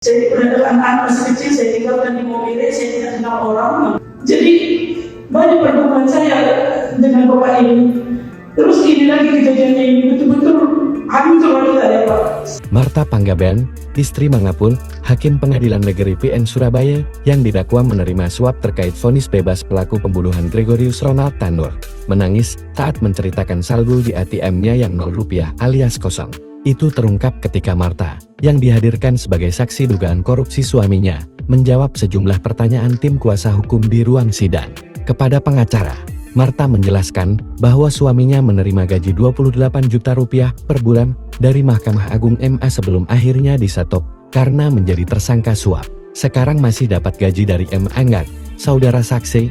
Saya beradakan anak masih kecil, saya tinggalkan di mobilnya, saya tidak kenal orang. Jadi banyak pertemuan saya dengan bapak ini. Terus ini lagi kejadiannya ini betul-betul hancur wanita ya Pak. Martha Panggabean, istri mengapun, Hakim Pengadilan Negeri PN Surabaya yang didakwa menerima suap terkait vonis bebas pelaku pembunuhan Gregorius Ronald Tanur, menangis saat menceritakan saldo di ATM-nya yang 0 rupiah alias kosong. Itu terungkap ketika Martha, yang dihadirkan sebagai saksi dugaan korupsi suaminya, menjawab sejumlah pertanyaan tim kuasa hukum di ruang sidang. Kepada pengacara, Martha menjelaskan bahwa suaminya menerima gaji 28 juta rupiah per bulan dari Mahkamah Agung MA sebelum akhirnya disetop karena menjadi tersangka suap. Sekarang masih dapat gaji dari MA enggak, saudara saksi?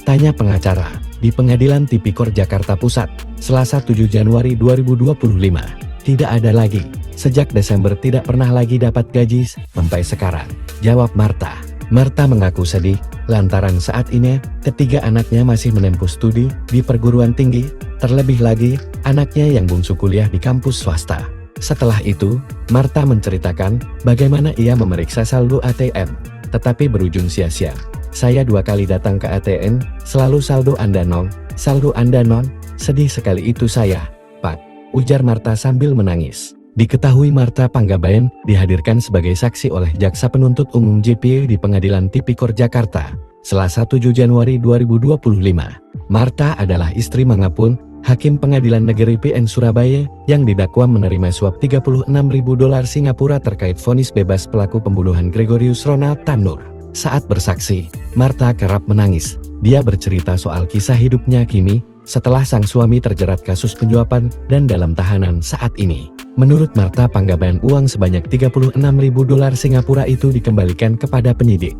Tanya pengacara di Pengadilan Tipikor Jakarta Pusat, Selasa 7 Januari 2025. Tidak ada lagi, sejak Desember tidak pernah lagi dapat gaji sampai sekarang, jawab Martha. Martha mengaku sedih, lantaran saat ini, ketiga anaknya masih menempuh studi di perguruan tinggi, terlebih lagi, anaknya yang bungsu kuliah di kampus swasta. Setelah itu, Martha menceritakan bagaimana ia memeriksa saldo ATM, tetapi berujung sia-sia. Saya 2 kali datang ke ATM, selalu saldo Anda nol, sedih sekali itu saya, Pak, ujar Martha sambil menangis. Diketahui Martha Panggabean dihadirkan sebagai saksi oleh Jaksa Penuntut Umum JP di Pengadilan Tipikor Jakarta, Selasa 7 Januari 2025. Martha adalah istri mengapun, Hakim Pengadilan Negeri PN Surabaya yang didakwa menerima suap 36.000 dolar Singapura terkait vonis bebas pelaku pembunuhan Gregorius Ronald Tanur. Saat bersaksi, Martha kerap menangis. Dia bercerita soal kisah hidupnya kini, setelah sang suami terjerat kasus penyuapan dan dalam tahanan saat ini. Menurut Martha Panggabean, uang sebanyak 36.000 dolar Singapura itu dikembalikan kepada penyidik.